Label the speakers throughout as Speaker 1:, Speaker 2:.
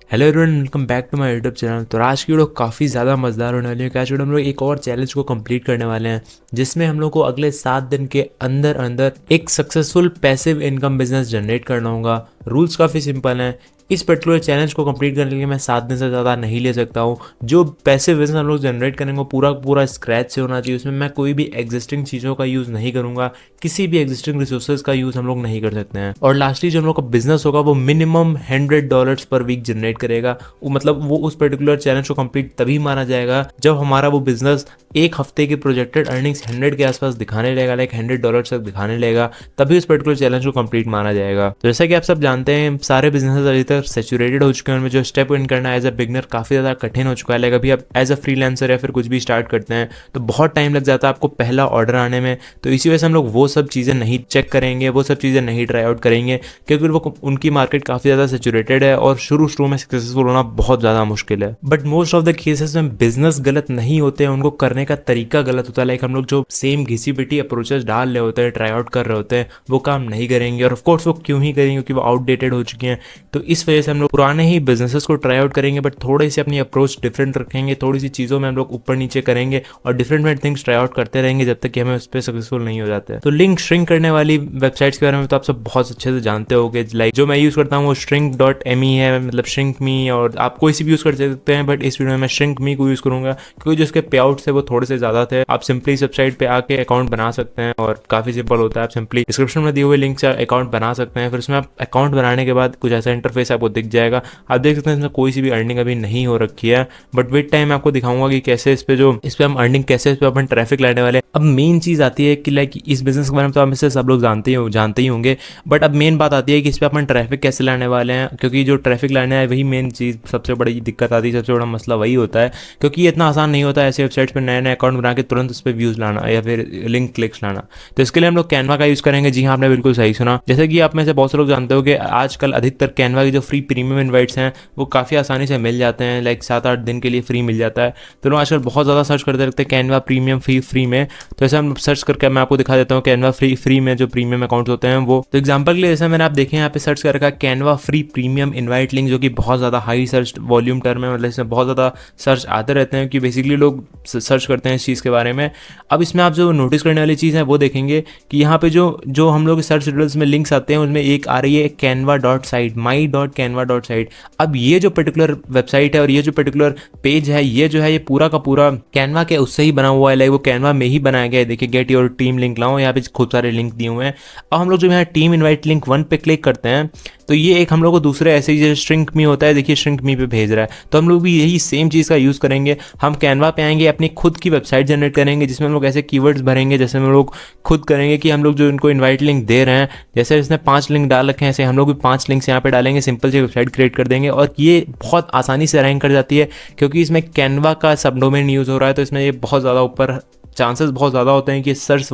Speaker 1: Hello everyone, welcome back to my YouTube channel. तो आज की वीडियो काफ़ी ज़्यादा मज़ेदार होने वाली है। आज वीडियो हम लोग एक और चैलेंज को कंप्लीट करने वाले हैं, जिसमें हम लोग को अगले 7 दिन के अंदर अंदर एक successful passive income business generate करना होगा। रूल्स काफ़ी सिंपल हैं। इस पर्टिकुलर चैलेंज को कंप्लीट करने के लिए मैं 7 दिन से ज़्यादा नहीं ले सकता हूँ। जो पैसिव बिजनेस हम लोग जनरेट करेंगे वो पूरा पूरा स्क्रैच से होना चाहिए। उसमें मैं कोई भी एग्जिस्टिंग चीज़ों का यूज़ नहीं करूँगा, किसी भी एग्जिस्टिंग रिसोर्सेज का यूज़ हम लोग नहीं कर सकते हैं। और लास्टली जो हम लोग का बिजनेस होगा वो मिनिमम $100 पर वीक जनरेट करेगा। वो मतलब वो उस पर्टिकुलर चैलेंज को कंप्लीट तभी माना जाएगा जब हमारा वो बिजनेस एक हफ्ते की प्रोजेक्टेड अर्निंग्स 100 के आसपास दिखाने लगेगा, लाइक $100 तक दिखाने लगेगा, तभी उस पर्टिकुलर चैलेंज को कंप्लीट माना जाएगा। तो जैसा कि आप सब जानते हैं, सारे बिजनेस अभी तक सैचुरेटेड हो चुके हैं। उनमें जो स्टेप इन करना एज अ बिगनर काफ़ी ज़्यादा कठिन हो चुका है। लाइक अभी आप एज अ फ्रीलांसर या फिर कुछ भी स्टार्ट करते हैं तो बहुत टाइम लग जाता है आपको पहला ऑर्डर आने में। तो इसी वजह से हम लोग वो सब चीज़ें नहीं चेक करेंगे, वो सब चीज़ें नहीं ट्राई आउट करेंगे, क्योंकि वो उनकी मार्केट काफ़ी ज़्यादा सैचुरेटेड है और शुरू में सक्सेसफुल होना बहुत ज़्यादा मुश्किल है। But most of the cases में बिजनेस गलत नहीं होते हैं, उनको करने का तरीका गलत होता है। लाइक हम लोग जो सेम घिसी पिटी अप्रोचेस डाल रहे होते हैं, ट्राई आउट कर रहे होते हैं, वो काम नहीं करेंगे। और ऑफकोर्स वो क्यों ही करेंगे, क्योंकि वो आउटडेटेड हो चुकी हैं। तो इस वजह से हम लोग पुराने ही बिजनेसेस को ट्राई आउट करेंगे, बट थोड़ी सी अपनी अप्रोच डिफरेंट रखेंगे, थोड़ी सी चीज़ों में हम लोग ऊपर नीचे करेंगे और डिफरेंट थिंग्स ट्राई आउट करते रहेंगे जब तक कि हमें उस पर सक्सेसफुल नहीं हो जाते हैं। तो लिंक श्रिंक करने वाली वेबसाइट्स के बारे में तो आप सब बहुत अच्छे से जानते होंगे। लाइक जो मैं यूज़ करता हूँ वो shrink.me है, मतलब श्रिंक मी, और आप कोई सी भी यूज़ कर सकते हैं। बट इस वीडियो में मैं श्रिंक मी को यूज़ करूँगा, क्योंकि जो उसके पे आउट्स है वो थोड़े से ज़्यादा थे। आप सिंपली इस वेबसाइट पे आके अकाउंट बना सकते हैं और काफ़ी सिंपल होता है। आप सिंपली डिस्क्रिप्शन में दिए हुए लिंक से अकाउंट बना सकते हैं। फिर उसमें आप अकाउंट बनाने के बाद कुछ ऐसा इंटरफेस आपको दिख जाएगा। आप देख सकते हैं इसमें कोई सी भी अर्निंग अभी नहीं हो रखी है, बट विद टाइम आपको दिखाऊंगा कि कैसे इस पे हम अर्निंग कैसे इस पे अपन ट्रैफिक लाने वाले हैं। अब मेन चीज़ आती है कि लाइक इस बिजनेस के बारे में तो आप इससे सब लोग जानते ही होंगे, बट अब मेन बात आती है कि इस पे अपन ट्रैफिक कैसे लाने वाले हैं। क्योंकि जो ट्रैफिक लाने है वही मेन चीज़, सबसे बड़ी दिक्कत आती है, सबसे बड़ा मसला वही होता है। क्योंकि ये इतना आसान नहीं होता है ऐसे वेबसाइट्स पर नए अकाउंट बना के तुरंत उस पर व्यूज़ लाना या फिर लिंक क्लिक्स लाना। तो इसके लिए हम लोग कैनवा का यूज़ करेंगे। जी हाँ, आपने बिल्कुल सही सुना। जैसे कि आप में से बहुत से लोग जानते हो कि आजकल अधिकतर कैनवा के जो फ्री प्रीमियम इन्वाइट्स हैं वो काफ़ी आसानी से मिल जाते हैं। लाइक 7-8 दिन के लिए फ्री मिल जाता है। तो लोग आजकल बहुत ज़्यादा सर्च करते रहते हैं कैनवा प्रीमियम फ्री में। तो ऐसा हम सर्च करके मैं आपको दिखा देता हूँ कैनवा फ्री में जो प्रीमियम अकाउंट होते हैं वो। तो एग्जांपल के लिए जैसे मैंने आप देखें यहाँ पे सर्च कर रखा है Canva free premium invite link, जो कि बहुत ज़्यादा हाई सर्च वॉल्यूम टर्म है। मतलब इसमें बहुत ज़्यादा सर्च आते रहते हैं कि बेसिकली लोग सर्च करते हैं इस चीज़ के बारे में। अब इसमें आप जो नोटिस करने वाली चीज़ है वो देखेंगे कि यहाँ पे जो हम लोग सर्च रिजल्ट्स में लिंक्स आते हैं उसमें एक आ रही है canva.site, my.canva.site। अब ये जो पर्टिकुलर वेबसाइट है और ये जो पर्टिकुलर पेज है, ये जो है ये पूरा का पूरा कैनवा के उससे ही बना हुआ है। लाइक वो कैनवा में ही बनाया गया है। देखिए गेट योर टीम लिंक लाओ, यहाँ पे खूब सारे लिंक दिए हुए हैं। अब हम लोग जो यहाँ टीम इनवाइट लिंक 1 पे क्लिक करते हैं तो ये एक हम लोग को दूसरे ऐसे ही जैसे श्रिंक मी होता है, देखिए श्रिंक मी पे भेज रहा है। तो हम लोग भी यही सेम चीज़ का यूज़ करेंगे। हम कैनवा पे आएंगे, अपनी खुद की वेबसाइट जनरेट करेंगे जिसमें हम लोग ऐसे कीवर्ड्स भरेंगे, जैसे हम लोग खुद करेंगे कि हम लोग जो इनको इनवाइट लिंक दे रहे हैं, जैसे इसने 5 लिंक डाल रखे हैं, ऐसे हम लोग भी 5 लिंक्स यहाँ पे डालेंगे, सिंपल सी वेबसाइट क्रिएट कर देंगे। और ये बहुत आसानी से रैंक कर जाती है क्योंकि इसमें कैनवा का सब डोमेन यूज़ हो रहा है। तो इसमें ये बहुत ज़्यादा ऊपर चांसेस बहुत ज़्यादा होते हैं कि सर्च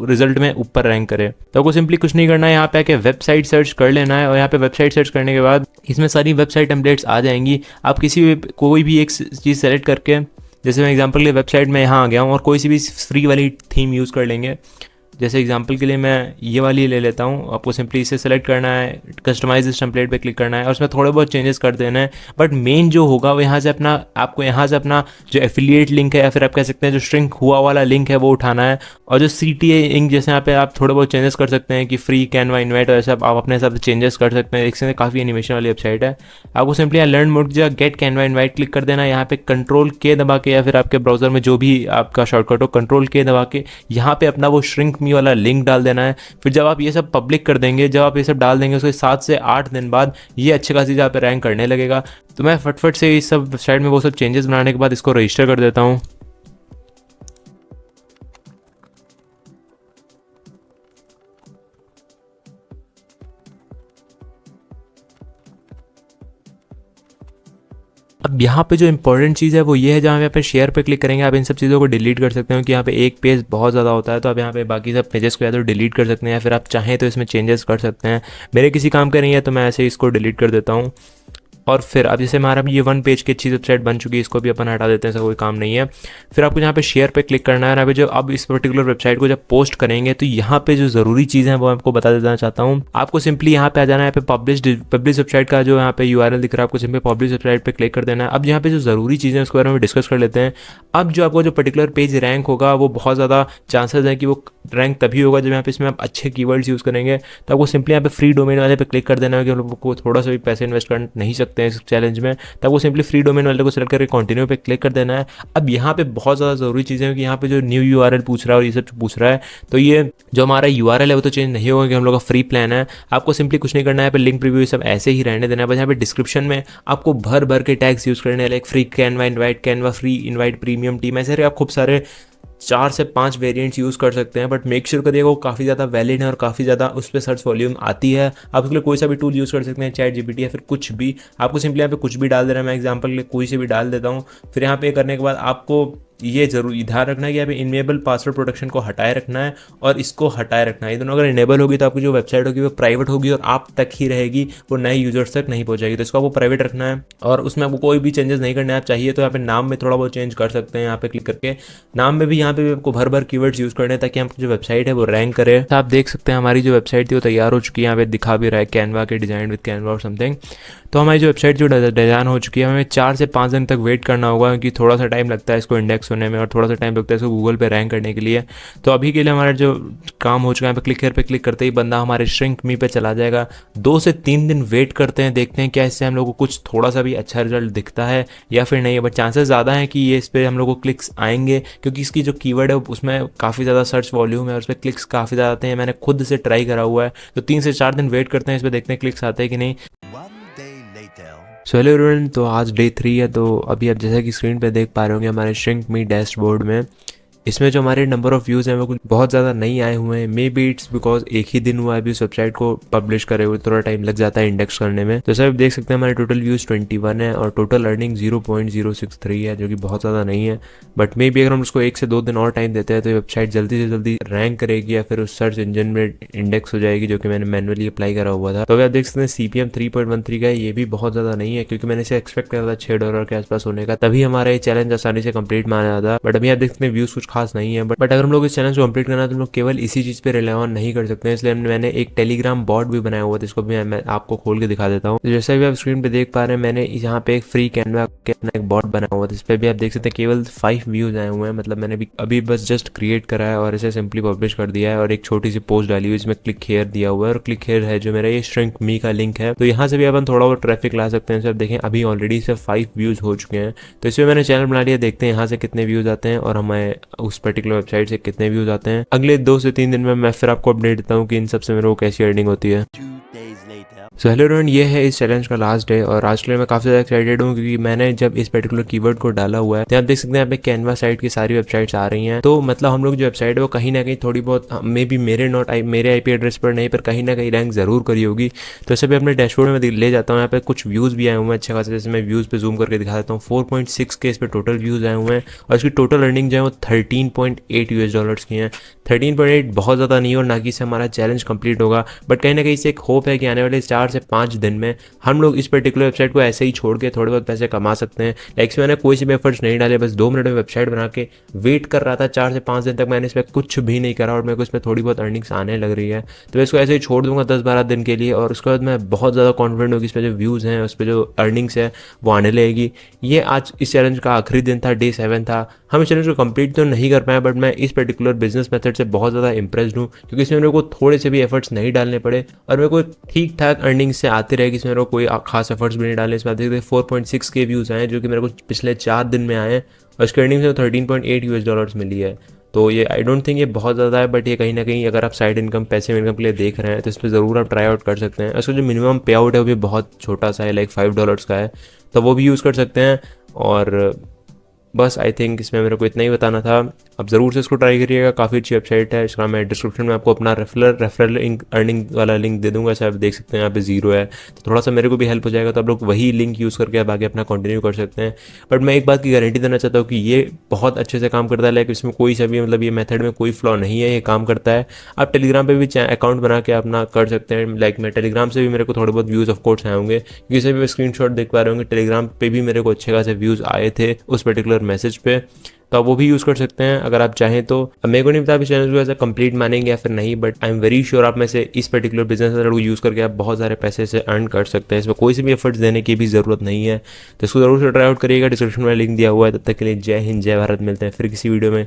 Speaker 1: रिजल्ट में ऊपर रैंक करे। तो आपको सिंपली कुछ नहीं करना है, यहाँ पे आके वेबसाइट सर्च कर लेना है। और यहाँ पे वेबसाइट सर्च करने के बाद इसमें सारी वेबसाइट टेम्पलेट्स आ जाएंगी। आप कोई भी एक चीज़ सेलेक्ट करके, जैसे मैं एग्जांपल के लिए वेबसाइट में यहाँ आ गया हूँ और कोई सी भी फ्री वाली थीम यूज़ कर लेंगे। जैसे एग्जांपल के लिए मैं ये वाली ले लेता हूँ। आपको सिंपली इसे सेलेक्ट करना है, कस्टमाइज इस टेम्पलेट पे क्लिक करना है और उसमें थोड़े बहुत चेंजेस कर देना है। बट मेन जो होगा वो आपको यहाँ से अपना जो एफिलिएट लिंक है या फिर आप कह सकते हैं जो श्रिंक हुआ वाला लिंक है वो उठाना है। और जो CTA इंक जैसे यहाँ पे आप थोड़े बहुत चेंजेस कर सकते हैं कि फ्री कैनवा इन्वाइट, और ऐसा आप अपने हिसाब से चेंजेस कर सकते हैं। इससे काफ़ी एनिमेशन वाली वेबसाइट है। आपको सिंपली यहाँ लर्न मोड जो गेट कैनवा इन्वाइट क्लिक कर देना है। यहाँ पे Ctrl+K दबा के या फिर आपके ब्राउजर में जो भी आपका शॉर्टकट हो Ctrl+K दबा के यहाँ पे अपना वो श्रिंक मी वाला लिंक डाल देना है। फिर जब आप ये सब पब्लिक कर देंगे, जब आप ये सब डाल देंगे, उसके 7 से 8 दिन बाद ये अच्छी खासी जगह पे रैंक करने लगेगा। तो मैं फटफट से इस सब वेबसाइट में वो सब चेंजेस बनाने के बाद इसको रजिस्टर कर देता हूँ। अब यहाँ पे जो इंपॉर्टेंट चीज़ है वो ये है, जहाँ पे यहाँ पे शेयर पे क्लिक करेंगे आप इन सब चीज़ों को डिलीट कर सकते हो कि यहाँ पे एक पेज बहुत ज़्यादा होता है। तो आप यहाँ पे बाकी सब पेजेस को या तो डिलीट कर सकते हैं या फिर आप चाहें तो इसमें चेंजेस कर सकते हैं। मेरे किसी काम का नहीं है तो मैं ऐसे इसको डिलीट कर देता हूँ। और फिर अब जैसे हमारा ये 1 पेज की अच्छी वेबसाइट बन चुकी है, इसको भी अपन हटा देते हैं, ऐसा कोई काम नहीं है। फिर आपको यहाँ पे शेयर पे क्लिक करना है। और अभी जो अब इस पर्टिकुलर वेबसाइट को जब पोस्ट करेंगे तो यहाँ पे जो ज़रूरी चीज़ें हैं वो आपको बता देना चाहता हूँ। आपको सिंपली यहाँ पे आ जाना है, यहाँ पे पब्लिश वेबसाइट का जो यहाँ पे URL दिख रहा है, आपको सिंपली पब्लिश वेबसाइट पे क्लिक कर देना है। अब यहाँ पे जो ज़रूरी चीज़ें हैं उसके बारे में डिस्कस कर लेते हैं। अब जो आपको जो पर्टिकुलर पेज रैंक होगा वो बहुत ज़्यादा चांसेस है कि वो रैंक तभी होगा जब यहाँ पे इसमें आप अच्छे कीवर्ड्स यूज़ करेंगे। तो आपको सिंपली यहाँ पे फ्री डोमेन वाले पे क्लिक कर देना है कि हम लोग को थोड़ा सा भी पैसे इन्वेस्ट कर नहीं सकते हैं इस चैलेंज में। तो आपको सिंपली फ्री डोमेन वाले को सेलेक्ट करके कंटिन्यू पे क्लिक कर देना है। अब यहाँ पे बहुत ज़्यादा ज़रूरी चीज़ें हैं कि यहाँ पे जो न्यू URL पूछ रहा है और ये सब पूछ रहा है, तो ये जो हमारा URL है वो तो चेंज नहीं होगा कि हम लोग का फ्री प्लान है। आपको सिंपली कुछ नहीं करना है, यहाँ पे लिंक प्रीव्यू सब ऐसे ही रहने देना है। बस यहाँ पे डिस्क्रिप्शन में आपको भर भर के टैग्स यूज़ करने हैं, like free Canva invite, Canva free invite, premium team, ऐसे आप खूब सारे 4 से 5 वेरिएंट्स यूज़ कर सकते हैं। बट मेक श्योर करिएगा वो काफ़ी ज़्यादा वैलिड है और काफ़ी ज़्यादा उस पर सर्च वॉल्यूम आती है। आप उसके लिए कोई सा भी टूल यूज़ कर सकते हैं, ChatGPT या फिर कुछ भी। आपको सिंपली यहाँ पे कुछ भी डाल देना है, मैं एग्जांपल के लिए कोई से भी डाल देता हूँ। फिर यहाँ पे करने के बाद आपको ये जरूर ध्यान रखना है कि यहाँ पे इनेबल पासवर्ड प्रोटेक्शन को हटाए रखना है और इसको हटाए रखना है। ये दोनों अगर इनेबल होगी तो आपकी जो वेबसाइट होगी वो प्राइवेट होगी और आप तक ही रहेगी, वो नए यूजर्स तक नहीं पहुंचेगी। तो इसको आपको प्राइवेट रखना है और उसमें आपको कोई भी चेंजेस नहीं करना है। आप चाहिए तो यहाँ पे नाम में थोड़ा बहुत चेंज कर सकते हैं, यहाँ पे क्लिक करके नाम में भी यहाँ पे आपको भर भर कीवर्ड्स यूज करने हैं ताकि आपकी जो वेबसाइट है वो रैंक करे। तो आप देख सकते हैं हमारी जो वेबसाइट थी वो तैयार हो चुकी है, यहाँ पे दिखा भी रहा है कैनवा के डिजाइन विद कैनवा और समथिंग। तो हमारी जो वेबसाइट जो डिज़ाइन हो चुकी है, हमें 4 से 5 दिन तक वेट करना होगा क्योंकि थोड़ा सा टाइम लगता है इसको इंडेक्स होने में और थोड़ा सा टाइम लगता है इसको गूगल पे रैंक करने के लिए। तो अभी के लिए हमारा जो काम हो चुका है, यहाँ पे क्लिक here पे क्लिक करते ही बंदा हमारे श्रिंक मी पे चला जाएगा। 2 से 3 दिन वेट करते हैं, देखते हैं क्या इससे हम लोग को कुछ थोड़ा सा भी अच्छा रिजल्ट दिखता है या फिर नहीं है। बट चांसेस ज़्यादा है कि ये इस पर हम लोग को क्लिक्स आएंगे क्योंकि इसकी जो कीवर्ड है उसमें काफ़ी ज़्यादा सर्च वॉल्यूम है और उस पर क्लिक्स काफ़ी ज़्यादा आते हैं। मैंने खुद से ट्राई करा हुआ है। तो 3 से 4 दिन वेट करते हैं, इस पर देखते हैं क्लिक्स आते हैं कि नहीं। सो हेलो एवरीवन, तो आज डे 3 है। तो अभी आप जैसा कि स्क्रीन पे देख पा रहे होंगे हमारे श्रिंक मी डैशबोर्ड में इसमें जो हमारे नंबर ऑफ़ व्यूज़ हैं वो कुछ बहुत ज़्यादा नहीं आए हुए हैं। मे बी इट्स बिकॉज एक ही दिन हुआ है अभी उस वेबसाइट को पब्लिश करे हुए, थोड़ा टाइम लग जाता है इंडेक्स करने में। तो सर आप देख सकते हैं हमारे टोटल व्यूज़ 21 है और टोटल अर्निंग 0.063 है, जो कि बहुत ज़्यादा नहीं है। बट मे बी अगर हम उसको 1 से 2 दिन और टाइम देते हैं तो वेबसाइट जल्दी से जल्दी रैंक करेगी या फिर उस सर्च इंजन में इंडेक्स हो जाएगी, जो कि मैंने मैनुअली अप्लाई करा हुआ था। तो अभी आप देख सकते हैं CPM 3.13 का है, ये भी बहुत ज़्यादा नहीं है क्योंकि मैंने इसे एक्सपेक्ट करा था $6 के आसपास होने का, तभी हमारा ये चैलेंज आसानी से कंप्लीट माना था। बट अभी आप देख सकते हैं व्यूज़ कुछ खास नहीं है। बट अगर हम लोग इस चैलेंज को कंप्लीट करना है तो हम लोग केवल इसी चीज़ पे रिलाई ऑन नहीं कर सकते हैं, इसलिए मैंने एक टेलीग्राम बॉट भी बनाया हुआ था, इसको भी मैं आपको खोल के दिखा देता हूँ। तो जैसा भी आप स्क्रीन पे देख पा रहे हैं, मैंने यहाँ पे एक फ्री कैनवा के अपना एक बॉट बनाया हुआ था, इस पर भी आप देख सकते हैं केवल 5 व्यूज़ आए हुए हैं। मतलब मैंने अभी बस जस्ट क्रिएट करा है और इसे सिंपली पब्लिश कर दिया है और एक छोटी सी पोस्ट डाली हुई है, इसमें क्लिक हेयर दिया हुआ है और क्लिक हेयर है जो मेरा ये श्रिंक मी का लिंक है। तो यहाँ से भी अपन थोड़ा बहुत ट्रैफिक ला सकते हैं। सर देखें अभी ऑलरेडी सिर्फ 5 व्यूज़ हो चुके हैं। तो इसमें मैंने चैनल बना लिया, देखते हैं यहाँ से कितने व्यूज़ आते हैं और हमें उस पर्टिकुलर वेबसाइट से कितने व्यूज़ आते हैं। अगले 2 से 3 दिन में मैं फिर आपको अपडेट देता हूँ कि इन सबसे मेरे को कैसी अर्निंग होती है। सो हेलो एवरीवन, ये है इस चैलेंज का लास्ट डे और आज के लिए मैं काफ़ी ज़्यादा एक्साइटेड हूँ क्योंकि मैंने जब इस पर्टिकुलर कीवर्ड को डाला हुआ है तो आप देख सकते हैं यहाँ पे कैनवा साइट की सारी वेबसाइट्स आ रही हैं। तो मतलब हम लोग जो वेबसाइट है वो कहीं ना कहीं थोड़ी बहुत मे बी मेरे IP एड्रेस पर नहीं, पर कहीं ना कहीं रैंक ज़रूर करी होगी। तो इसे भी अपने डैशबोर्ड में ले जाता हूँ। यहाँ पे कुछ व्यूज़ भी आए हुए हैं अच्छे खासे, जैसे मैं व्यूज़ पे जूम करके दिखा देता हूँ। 4.6 के इस पर टोटल व्यूज़ आए हुए हैं और इसकी टोटल अर्निंग जो है वो $13.8 की हैं। 13.8 बहुत ज़्यादा नहीं और ना कि इससे हमारा चैलेंज कंप्लीट होगा, बट कहीं ना कहीं इससे एक होप है कि आने वाले 4 से 5 दिन में हम लोग इस पर्टिकुलर वेबसाइट को ऐसे ही छोड़ के थोड़े बहुत पैसे कमा सकते हैं। लाइक मैंने कोई से भी एफर्ट्स नहीं डाले, बस 2 मिनट में वेबसाइट बना के वेट कर रहा था। 4 से 5 दिन तक मैंने इस पर कुछ भी नहीं करा और मेरे को इसमें थोड़ी बहुत अर्निंग्स आने लग रही है। तो मैं इसको ऐसे ही छोड़ दूंगा 10-12 दिन के लिए और उसके बाद मैं बहुत ज़्यादा कॉन्फिडेंट हूँ कि इस पर जो व्यूज़ हैं उस पर जो अर्निंग्स है वो आने लगेगी। ये आज इस चैलेंज का आखिरी दिन था, डे 7 था। हम इस चैलेंज को कंप्लीट तो नहीं कर पाए, बट मैं इस पर्टिकुलर बिजनेस मेथड से बहुत ज़्यादा इंप्रेस्ड हूँ क्योंकि इसमें मेरे को थोड़े से भी एफर्ट्स नहीं डालने पड़े और मेरे को ठीक ठाक अर्निंग से आती रहेगी। इसमें मेरे को कोई खास एफर्ट्स भी नहीं डाले। इसमें आप देखते 4.6 के व्यूज़ आए जो कि मेरे को पिछले 4 दिन में आए और इसकी अर्निंग से $13.8 मिली है। तो ये आई डोंट थिंक ये बहुत ज़्यादा है, बट ये कहीं ना कहीं अगर आप साइड इनकम पैसिव इनकम के लिए देख रहे हैं तो इस पर ज़रूर आप ट्राई आउट कर सकते हैं। इसका जो मिनिमम पे आउट है वो भी बहुत छोटा सा है, लाइक $5 का है, तो वो भी यूज़ कर सकते हैं। और बस आई थिंक इसमें मेरे को इतना ही बताना था। अब ज़रूर से इसको ट्राई करिएगा, काफ़ी अच्छी वेबसाइट है। इसका मैं डिस्क्रिप्शन में आपको अपना रेफरल अर्निंग वाला लिंक दे दूंगा, शायद आप देख सकते हैं यहाँ पे जीरो है, तो थोड़ा सा मेरे को भी हेल्प हो जाएगा, तो आप लोग वही लिंक यूज़ करके आप आगे अपना कंटिन्यू कर सकते हैं। बट मैं एक बात की गारंटी देना चाहता हूँ कि ये बहुत अच्छे से काम करता है, लाइक इसमें कोई सा भी मतलब ये मेथड में कोई फ्लॉ नहीं है, ये काम करता है। आप टेलीग्राम पे भी अकाउंट बना के अपना कर सकते हैं, लाइक मैं टेलीग्राम से भी मेरे को थोड़े बहुत व्यूज़ ऑफ कोर्स आए होंगे, क्योंकि से भी स्क्रीन शॉट देख पा रहे होंगे, टेलीग्राम पे भी मेरे को अच्छे खासे व्यूज़ आए थे उस पर्टिकुलर मैसेज पे, तो आप वो भी यूज़ कर सकते हैं अगर आप चाहें तो। अब मेरे को नहीं पता आप इस चैनल को ऐसा कंप्लीट मानेंगे या फिर नहीं, but I am very sure आप में से इस पर्टिकुलर बिजनेस मेथड को यूज़ करके आप बहुत सारे पैसे से अर्न कर सकते हैं, इसमें कोई से भी एफर्ट्स देने की भी ज़रूरत नहीं है। तो इसको ज़रूर से ट्राई आउट करिएगा, डिस्क्रिप्शन में लिंक दिया हुआ है। तब तक के लिए जय हिंद, जय भारत, मिलते हैं फिर किसी वीडियो में।